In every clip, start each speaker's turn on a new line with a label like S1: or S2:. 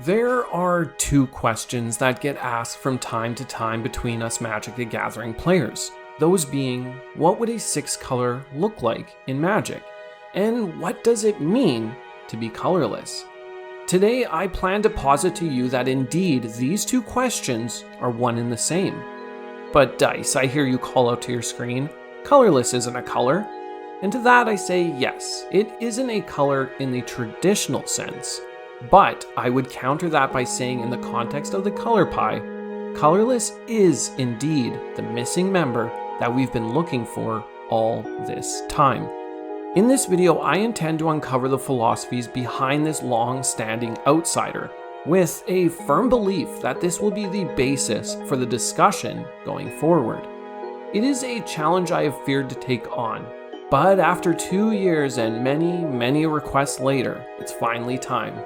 S1: There are two questions that get asked from time to time between us Magic the Gathering players. Those being, what would a 6-color look like in Magic? And what does it mean to be colorless? Today, I plan to posit to you that indeed these two questions are one and the same. But Dice, I hear you call out to your screen, colorless isn't a color. And to that I say yes, it isn't a color in the traditional sense. But I would counter that by saying in the context of the color pie, colorless is indeed the missing member that we've been looking for all this time. In this video, I intend to uncover the philosophies behind this long-standing outsider, with a firm belief that this will be the basis for the discussion going forward. It is a challenge I have feared to take on, but after 2 years and many requests later, it's finally time.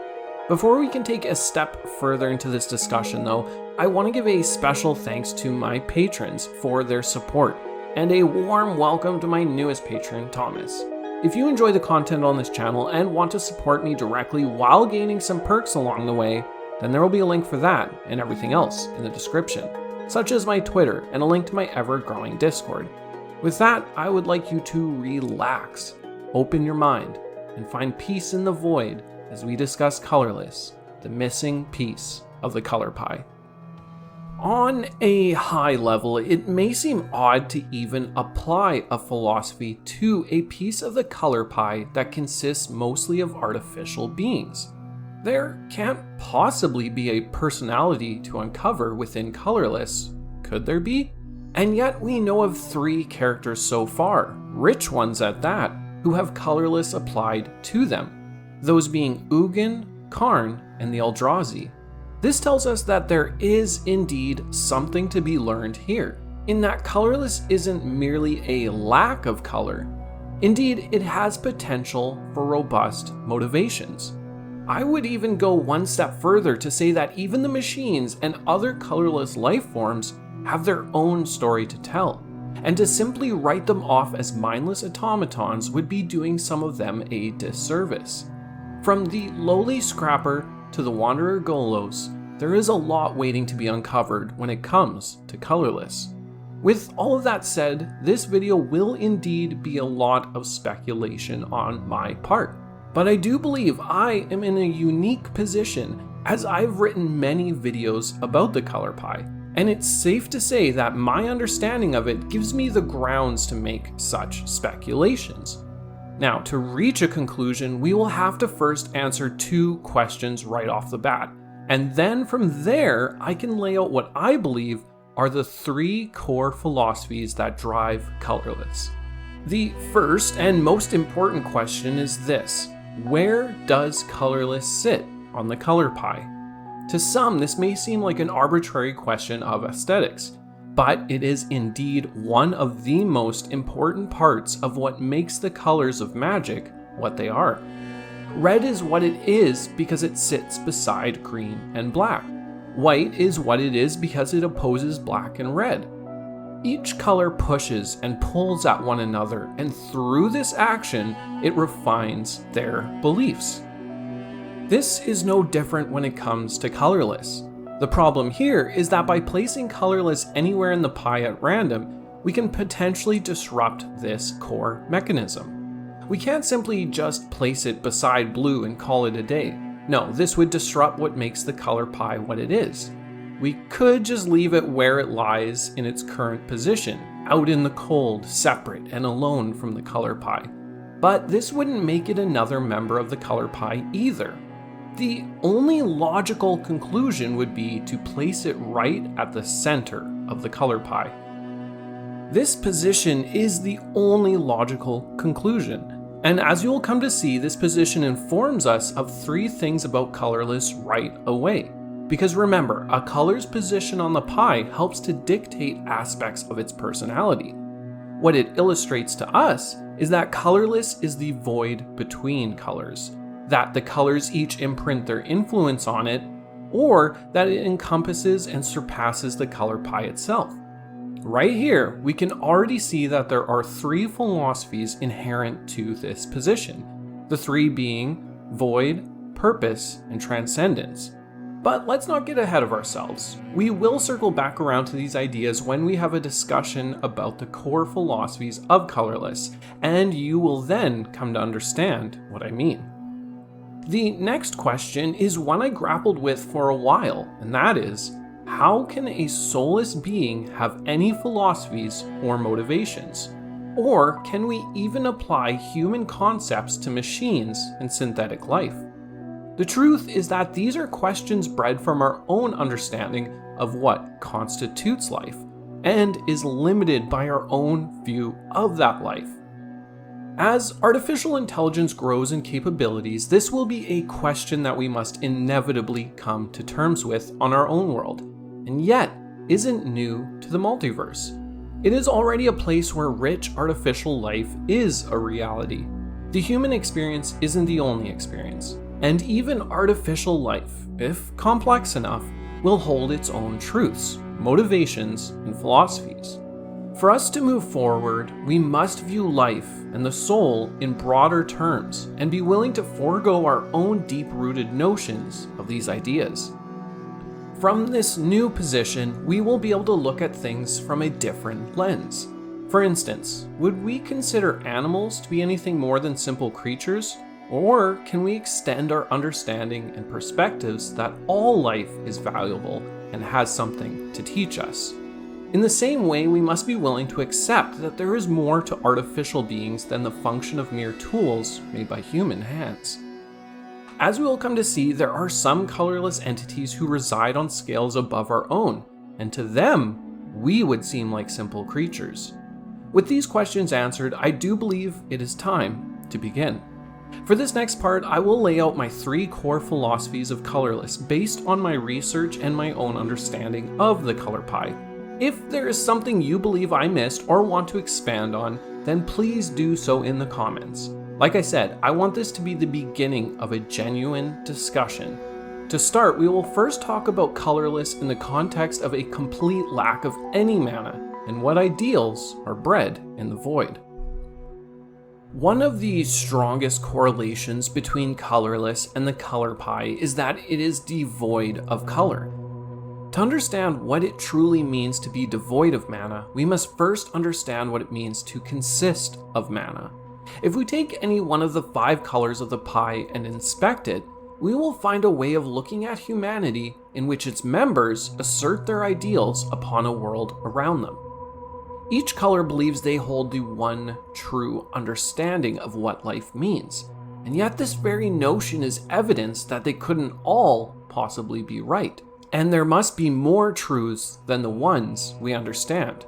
S1: Before we can take a step further into this discussion though, I want to give a special thanks to my patrons for their support, and a warm welcome to my newest patron, Thomas. If you enjoy the content on this channel and want to support me directly while gaining some perks along the way, then there will be a link for that and everything else in the description, such as my Twitter and a link to my ever-growing Discord. With that, I would like you to relax, open your mind, and find peace in the void as we discuss Colorless, the missing piece of the color pie. On a high level, it may seem odd to even apply a philosophy to a piece of the color pie that consists mostly of artificial beings. There can't possibly be a personality to uncover within Colorless, could there be? And yet we know of 3 characters so far, rich ones at that, who have Colorless applied to them. Those being Ugin, Karn, and the Eldrazi. This tells us that there is indeed something to be learned here, in that Colorless isn't merely a lack of color. Indeed, it has potential for robust motivations. I would even go one step further to say that even the machines and other colorless life forms have their own story to tell, and to simply write them off as mindless automatons would be doing some of them a disservice. From the lowly scrapper to the wanderer Golos, there is a lot waiting to be uncovered when it comes to Colorless. With all of that said, this video will indeed be a lot of speculation on my part, but I do believe I am in a unique position as I've written many videos about the color pie, and it's safe to say that my understanding of it gives me the grounds to make such speculations. Now, to reach a conclusion, we will have to first answer 2 questions right off the bat, and then from there, I can lay out what I believe are the 3 core philosophies that drive Colorless. The first and most important question is this: where does Colorless sit on the color pie? To some, this may seem like an arbitrary question of aesthetics, but it is indeed one of the most important parts of what makes the colors of Magic what they are. Red is what it is because it sits beside green and black. White is what it is because it opposes black and red. Each color pushes and pulls at one another, and through this action, it refines their beliefs. This is no different when it comes to Colorless. The problem here is that by placing Colorless anywhere in the pie at random, we can potentially disrupt this core mechanism. We can't simply just place it beside blue and call it a day. No, this would disrupt what makes the color pie what it is. We could just leave it where it lies in its current position, out in the cold, separate and alone from the color pie. But this wouldn't make it another member of the color pie either. The only logical conclusion would be to place it right at the center of the color pie. This position is the only logical conclusion, and as you will come to see, this position informs us of 3 things about Colorless right away. Because remember, a color's position on the pie helps to dictate aspects of its personality. What it illustrates to us is that Colorless is the void between colors, that the colors each imprint their influence on it, or that it encompasses and surpasses the color pie itself. Right here, we can already see that there are 3 philosophies inherent to this position, the 3 being void, purpose, and transcendence. But let's not get ahead of ourselves. We will circle back around to these ideas when we have a discussion about the core philosophies of Colorless, and you will then come to understand what I mean. The next question is one I grappled with for a while, and that is, how can a soulless being have any philosophies or motivations? Or can we even apply human concepts to machines and synthetic life? The truth is that these are questions bred from our own understanding of what constitutes life, and is limited by our own view of that life. As artificial intelligence grows in capabilities, this will be a question that we must inevitably come to terms with on our own world, and yet isn't new to the multiverse. It is already a place where rich artificial life is a reality. The human experience isn't the only experience, and even artificial life, if complex enough, will hold its own truths, motivations, and philosophies. For us to move forward, we must view life and the soul in broader terms and be willing to forego our own deep-rooted notions of these ideas. From this new position, we will be able to look at things from a different lens. For instance, would we consider animals to be anything more than simple creatures? Or can we extend our understanding and perspectives that all life is valuable and has something to teach us? In the same way, we must be willing to accept that there is more to artificial beings than the function of mere tools made by human hands. As we will come to see, there are some colorless entities who reside on scales above our own, and to them, we would seem like simple creatures. With these questions answered, I do believe it is time to begin. For this next part, I will lay out my 3 core philosophies of Colorless based on my research and my own understanding of the color pie. If there is something you believe I missed or want to expand on, then please do so in the comments. Like I said, I want this to be the beginning of a genuine discussion. To start, we will first talk about Colorless in the context of a complete lack of any mana, and what ideals are bred in the void. One of the strongest correlations between Colorless and the color pie is that it is devoid of color. To understand what it truly means to be devoid of mana, we must first understand what it means to consist of mana. If we take any one of the 5 colors of the pie and inspect it, we will find a way of looking at humanity in which its members assert their ideals upon a world around them. Each color believes they hold the one true understanding of what life means, and yet this very notion is evidence that they couldn't all possibly be right, and there must be more truths than the ones we understand.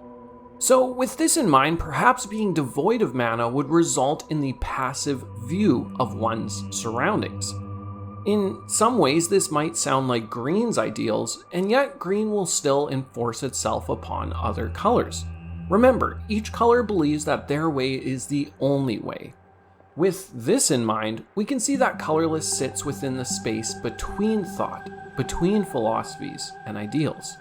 S1: So with this in mind, perhaps being devoid of mana would result in the passive view of one's surroundings. In some ways, this might sound like green's ideals, and yet green will still enforce itself upon other colors. Remember, each color believes that their way is the only way. With this in mind, we can see that Colorless sits within the space between thought, between philosophies and ideals.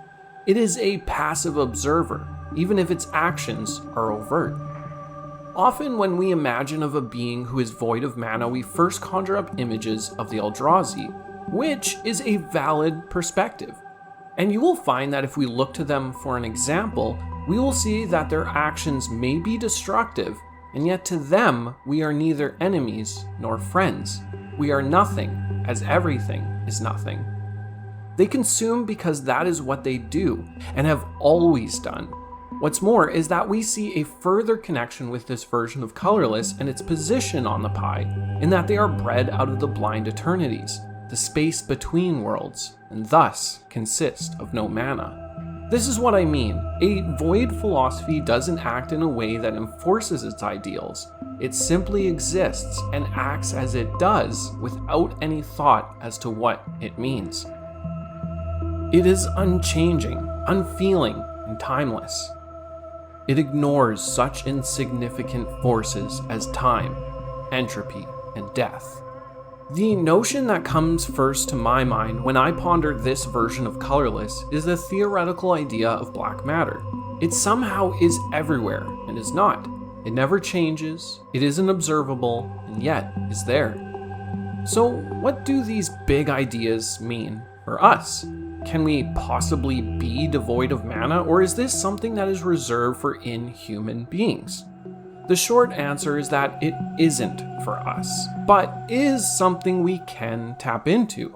S1: It is a passive observer, even if its actions are overt. Often when we imagine of a being who is void of mana, we first conjure up images of the Eldrazi, which is a valid perspective. And you will find that if we look to them for an example, we will see that their actions may be destructive, and yet to them we are neither enemies nor friends. We are nothing, as everything is nothing. They consume because that is what they do, and have always done. What's more is that we see a further connection with this version of Colorless and its position on the pie, in that they are bred out of the blind eternities, the space between worlds, and thus consist of no mana. This is what I mean. A void philosophy doesn't act in a way that enforces its ideals. It simply exists and acts as it does without any thought as to what it means. It is unchanging, unfeeling, and timeless. It ignores such insignificant forces as time, entropy, and death. The notion that comes first to my mind when I ponder this version of Colorless is the theoretical idea of black matter. It somehow is everywhere and is not. It never changes, it isn't observable, and yet is there. So what do these big ideas mean? for us? Can we possibly be devoid of mana, or is this something that is reserved for inhuman beings? The short answer is that it isn't for us, but is something we can tap into.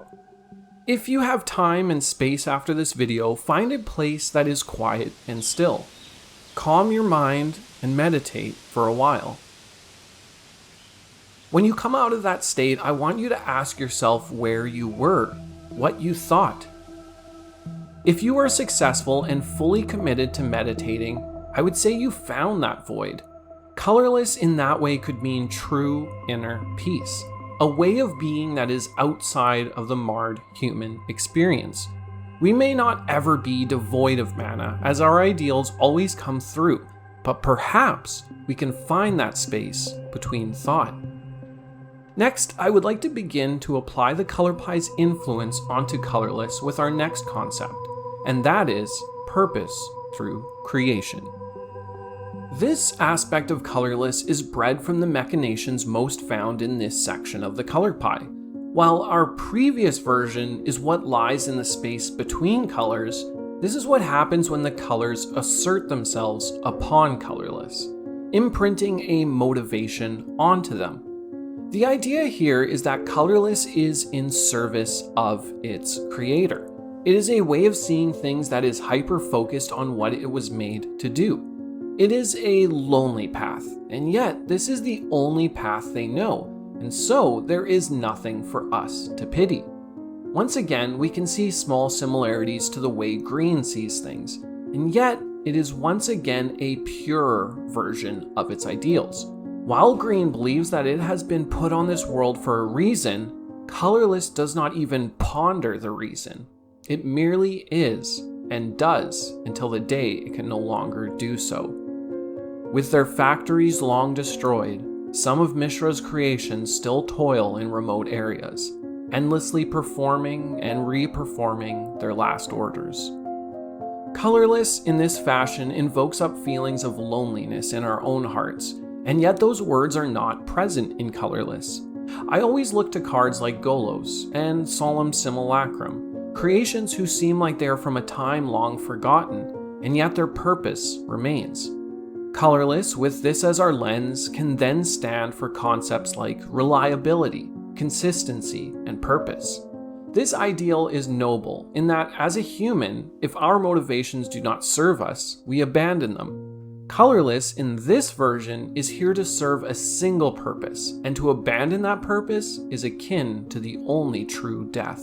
S1: If you have time and space after this video, find a place that is quiet and still. Calm your mind and meditate for a while. When you come out of that state, I want you to ask yourself where you were, what you thought. If you are successful and fully committed to meditating, I would say you found that void. Colorless in that way could mean true inner peace, a way of being that is outside of the marred human experience. We may not ever be devoid of mana, as our ideals always come through, but perhaps we can find that space between thought. Next, I would like to begin to apply the Color Pie's influence onto Colorless with our next concept, and that is purpose through creation. This aspect of Colorless is bred from the machinations most found in this section of the Color Pie. While our previous version is what lies in the space between colors, this is what happens when the colors assert themselves upon Colorless, imprinting a motivation onto them. The idea here is that Colorless is in service of its creator. It is a way of seeing things that is hyper-focused on what it was made to do. It is a lonely path, and yet this is the only path they know, and so there is nothing for us to pity. Once again, we can see small similarities to the way green sees things, and yet it is once again a purer version of its ideals. While green believes that it has been put on this world for a reason, Colorless does not even ponder the reason. It merely is, and does, until the day it can no longer do so. With their factories long destroyed, some of Mishra's creations still toil in remote areas, endlessly performing and re-performing their last orders. Colorless in this fashion invokes up feelings of loneliness in our own hearts, and yet those words are not present in Colorless. I always look to cards like Golos and Solemn Simulacrum, creations who seem like they are from a time long forgotten, and yet their purpose remains. Colorless, with this as our lens, can then stand for concepts like reliability, consistency, and purpose. This ideal is noble in that, as a human, if our motivations do not serve us, we abandon them. Colorless, in this version, is here to serve a single purpose, and to abandon that purpose is akin to the only true death.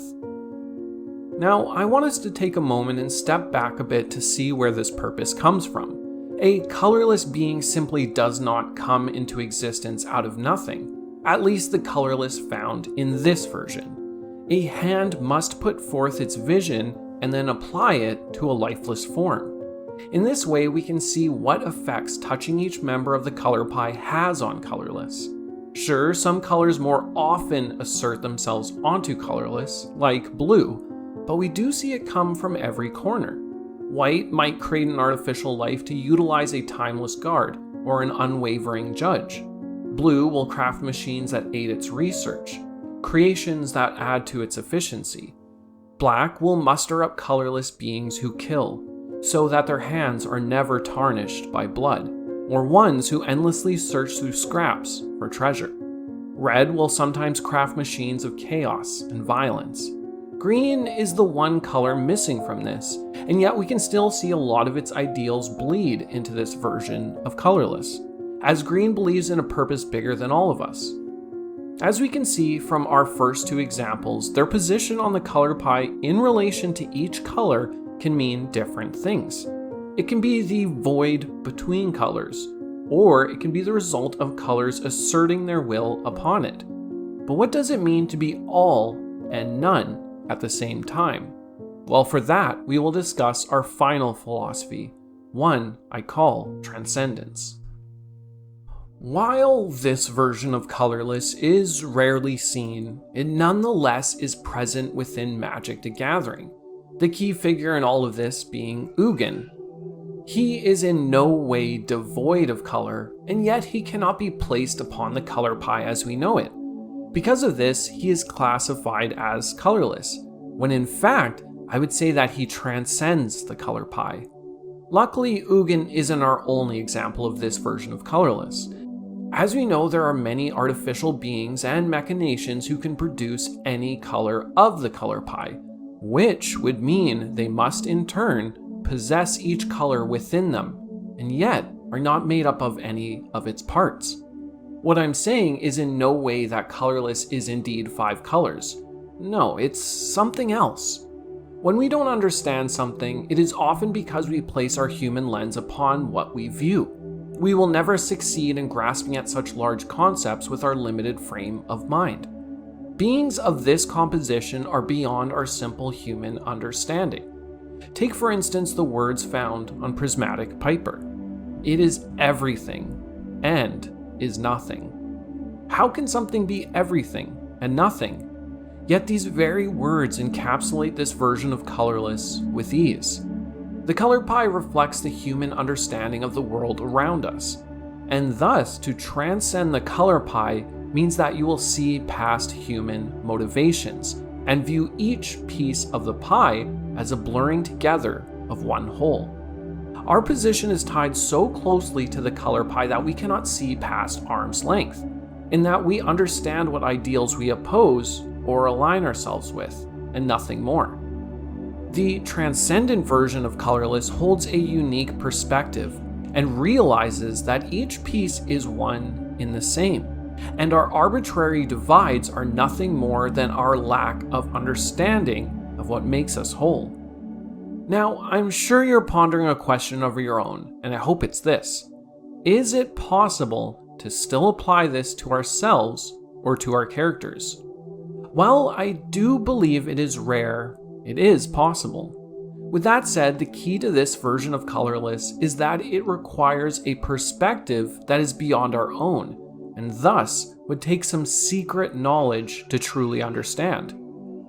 S1: Now, I want us to take a moment and step back a bit to see where this purpose comes from. A colorless being simply does not come into existence out of nothing, at least the colorless found in this version. A hand must put forth its vision and then apply it to a lifeless form. In this way, we can see what effects touching each member of the color pie has on Colorless. Sure, some colors more often assert themselves onto Colorless, like blue, but we do see it come from every corner. White might create an artificial life to utilize a timeless guard or an unwavering judge. Blue will craft machines that aid its research, creations that add to its efficiency. Black will muster up colorless beings who kill, so that their hands are never tarnished by blood, or ones who endlessly search through scraps for treasure. Red will sometimes craft machines of chaos and violence. Green is the one color missing from this, and yet we can still see a lot of its ideals bleed into this version of Colorless, as green believes in a purpose bigger than all of us. As we can see from our first two examples, their position on the color pie in relation to each color can mean different things. It can be the void between colors, or it can be the result of colors asserting their will upon it. But what does it mean to be all and none at the same time? Well, for that, we will discuss our final philosophy, one I call Transcendence. While this version of Colorless is rarely seen, it nonetheless is present within Magic the Gathering, the key figure in all of this being Ugin. He is in no way devoid of color, and yet he cannot be placed upon the color pie as we know it. Because of this, he is classified as colorless. when in fact, I would say that he transcends the color pie. Luckily, Ugin isn't our only example of this version of Colorless. As we know, there are many artificial beings and machinations who can produce any color of the color pie, which would mean they must in turn possess each color within them, and yet are not made up of any of its parts. What I'm saying is in no way that Colorless is indeed 5 colors. No, it's something else. When we don't understand something, it is often because we place our human lens upon what we view. We will never succeed in grasping at such large concepts with our limited frame of mind. Beings of this composition are beyond our simple human understanding. Take for instance the words found on Prismatic Piper. It is everything and is nothing. How can something be everything and nothing? Yet these very words encapsulate this version of Colorless with ease. The color pie reflects the human understanding of the world around us, and thus to transcend the color pie means that you will see past human motivations and view each piece of the pie as a blurring together of one whole. Our position is tied so closely to the color pie that we cannot see past arm's length, in that we understand what ideals we oppose or align ourselves with, and nothing more. The transcendent version of Colorless holds a unique perspective and realizes that each piece is one in the same, and our arbitrary divides are nothing more than our lack of understanding of what makes us whole. Now, I'm sure you're pondering a question of your own, and I hope it's this. Is it possible to still apply this to ourselves or to our characters? While I do believe it is rare, it is possible. With that said, the key to this version of Colorless is that it requires a perspective that is beyond our own, and thus would take some secret knowledge to truly understand.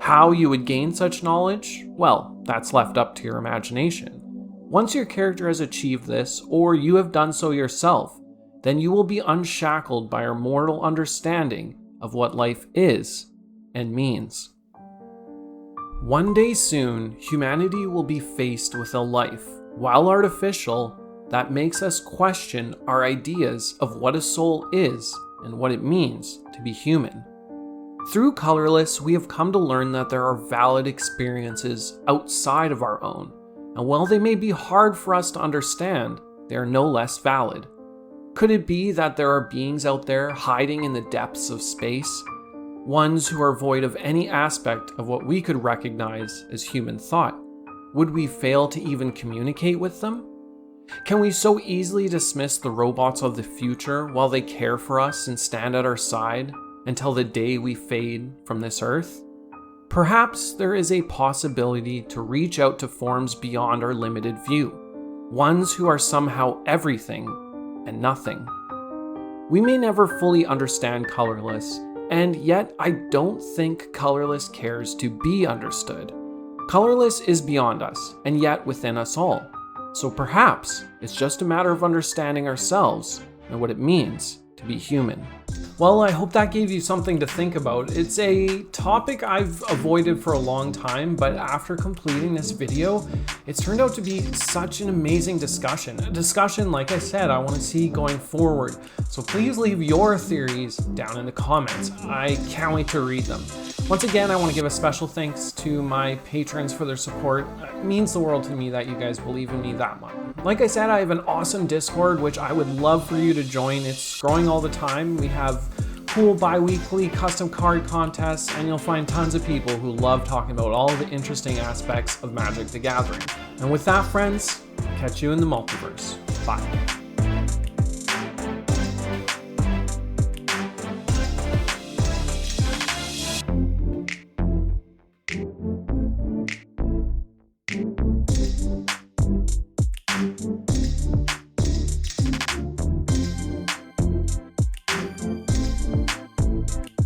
S1: How you would gain such knowledge? Well, that's left up to your imagination. Once your character has achieved this, or you have done so yourself, then you will be unshackled by our mortal understanding of what life is and means. One day soon, humanity will be faced with a life, while artificial, that makes us question our ideas of what a soul is and what it means to be human. Through Colorless, we have come to learn that there are valid experiences outside of our own, and while they may be hard for us to understand, they are no less valid. Could it be that there are beings out there hiding in the depths of space? Ones who are void of any aspect of what we could recognize as human thought? Would we fail to even communicate with them? Can we so easily dismiss the robots of the future while they care for us and stand at our side until the day we fade from this earth? Perhaps there is a possibility to reach out to forms beyond our limited view, ones who are somehow everything and nothing. We may never fully understand Colorless, and yet I don't think Colorless cares to be understood. Colorless is beyond us, and yet within us all. So perhaps it's just a matter of understanding ourselves and what it means to be human. Well, I hope that gave you something to think about. It's a topic I've avoided for a long time, but after completing this video, it's turned out to be such an amazing discussion. A discussion, like I said, I want to see going forward. So please leave your theories down in the comments. I can't wait to read them. Once again, I want to give a special thanks to my patrons for their support. It means the world to me that you guys believe in me that much. Like I said, I have an awesome Discord, which I would love for you to join. It's growing all the time. We have cool bi-weekly custom card contests, and you'll find tons of people who love talking about all the interesting aspects of Magic the Gathering. And with that, friends, catch you in the multiverse. Bye.